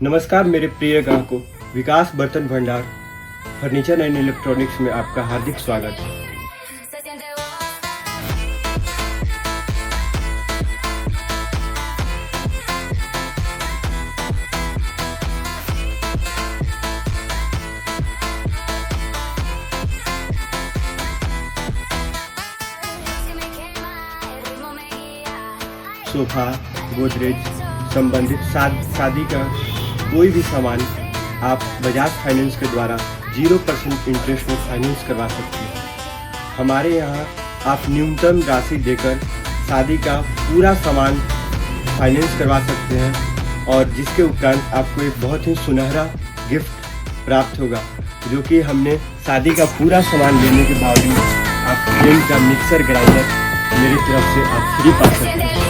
नमस्कार मेरे प्रिय ग्राहकों, विकास बर्तन भंडार फर्नीचर एंड इलेक्ट्रॉनिक्स में आपका हार्दिक स्वागत है। सोफा, गोदरेज संबंधित शादी का कोई भी सामान आप बजाज फाइनेंस के द्वारा 0% इंटरेस्ट में फाइनेंस करवा सकते हैं। हमारे यहाँ आप न्यूनतम राशि देकर शादी का पूरा सामान फाइनेंस करवा सकते हैं और जिसके उपरांत आपको एक बहुत ही सुनहरा गिफ्ट प्राप्त होगा, जो कि हमने शादी का पूरा सामान लेने के बावजूद आप फ्रेम का मिक्सर ग्राइंडर मेरी तरफ से आप फ्री पा सकते हैं।